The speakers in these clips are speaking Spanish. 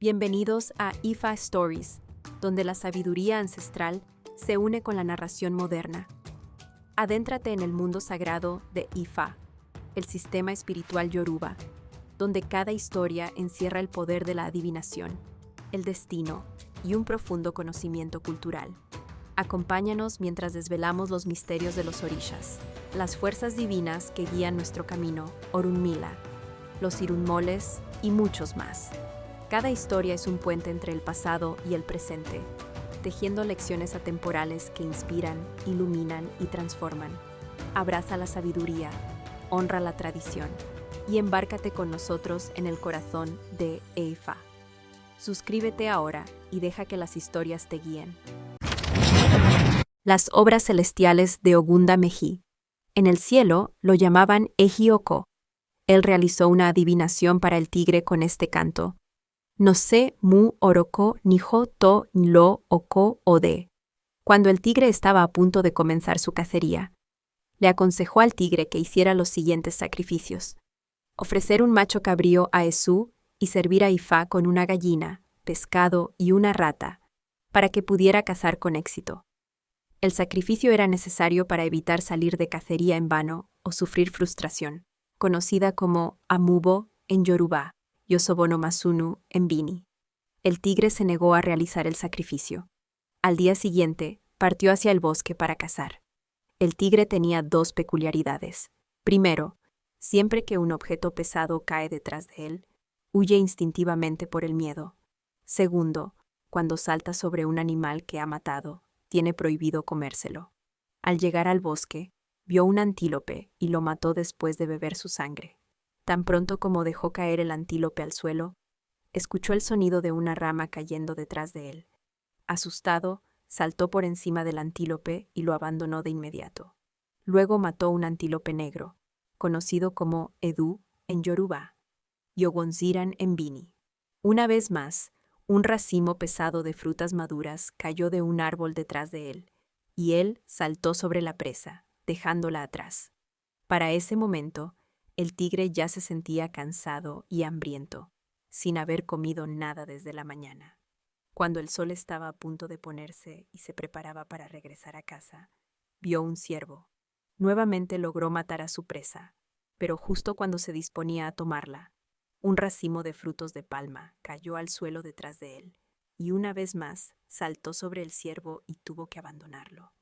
Bienvenidos a Ifa Stories, donde la sabiduría ancestral se une con la narración moderna. Adéntrate en el mundo sagrado de Ifa, el sistema espiritual yoruba, donde cada historia encierra el poder de la adivinación, el destino y un profundo conocimiento cultural. Acompáñanos mientras desvelamos los misterios de los orishas, las fuerzas divinas que guían nuestro camino, Orunmila, los irunmoles y muchos más. Cada historia es un puente entre el pasado y el presente, tejiendo lecciones atemporales que inspiran, iluminan y transforman. Abraza la sabiduría, honra la tradición y embárcate con nosotros en el corazón de Ifa. Suscríbete ahora y deja que las historias te guíen. Las obras celestiales de Ogunda Meji. En el cielo lo llamaban Eji-Oko. Él realizó una adivinación para el tigre con este canto: No sé mu oroko nijo to lo oko ode. Cuando el tigre estaba a punto de comenzar su cacería, le aconsejó al tigre que hiciera los siguientes sacrificios: ofrecer un macho cabrío a Esú y servir a Ifá con una gallina, pescado y una rata, para que pudiera cazar con éxito. El sacrificio era necesario para evitar salir de cacería en vano o sufrir frustración, conocida como amubo en Yoruba, Yosobono Masunu en Bini. El tigre se negó a realizar el sacrificio. Al día siguiente, partió hacia el bosque para cazar. El tigre tenía dos peculiaridades. Primero, siempre que un objeto pesado cae detrás de él, huye instintivamente por el miedo. Segundo, cuando salta sobre un animal que ha matado, tiene prohibido comérselo. Al llegar al bosque, vio un antílope y lo mató después de beber su sangre. Tan pronto como dejó caer el antílope al suelo, escuchó el sonido de una rama cayendo detrás de él. Asustado, saltó por encima del antílope y lo abandonó de inmediato. Luego mató un antílope negro, conocido como Edu en Yoruba, Yogonziran en Bini. Una vez más, un racimo pesado de frutas maduras cayó de un árbol detrás de él, y él saltó sobre la presa, dejándola atrás. Para ese momento, el tigre ya se sentía cansado y hambriento, sin haber comido nada desde la mañana. Cuando el sol estaba a punto de ponerse y se preparaba para regresar a casa, vio un ciervo. Nuevamente logró matar a su presa, pero justo cuando se disponía a tomarla, un racimo de frutos de palma cayó al suelo detrás de él, y una vez más saltó sobre el ciervo y tuvo que abandonarlo.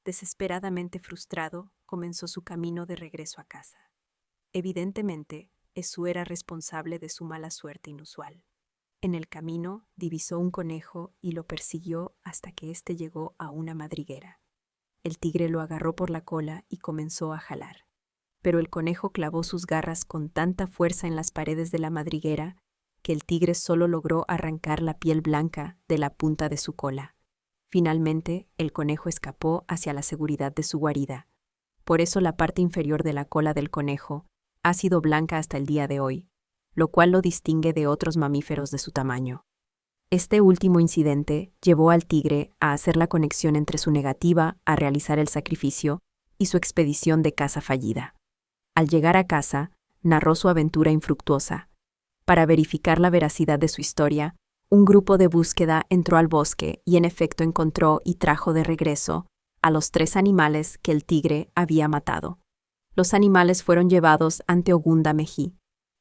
Desesperadamente frustrado, comenzó su camino de regreso a casa. Evidentemente, Esú era responsable de su mala suerte inusual. En el camino, divisó un conejo y lo persiguió hasta que éste llegó a una madriguera. El tigre lo agarró por la cola y comenzó a jalar. Pero el conejo clavó sus garras con tanta fuerza en las paredes de la madriguera que el tigre solo logró arrancar la piel blanca de la punta de su cola. Finalmente, el conejo escapó hacia la seguridad de su guarida. Por eso la parte inferior de la cola del conejo ha sido blanca hasta el día de hoy, lo cual lo distingue de otros mamíferos de su tamaño. Este último incidente llevó al tigre a hacer la conexión entre su negativa a realizar el sacrificio y su expedición de caza fallida. Al llegar a casa, narró su aventura infructuosa. Para verificar la veracidad de su historia, un grupo de búsqueda entró al bosque y en efecto encontró y trajo de regreso a los 3 animales que el tigre había matado. Los animales fueron llevados ante Ogunda Meji.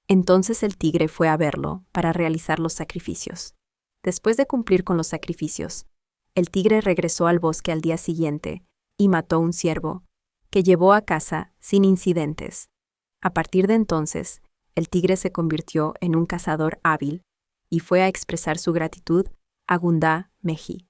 Entonces el tigre fue a verlo para realizar los sacrificios. Después de cumplir con los sacrificios, el tigre regresó al bosque al día siguiente y mató un ciervo, que llevó a casa sin incidentes. A partir de entonces, el tigre se convirtió en un cazador hábil y fue a expresar su gratitud a Ogunda Meji.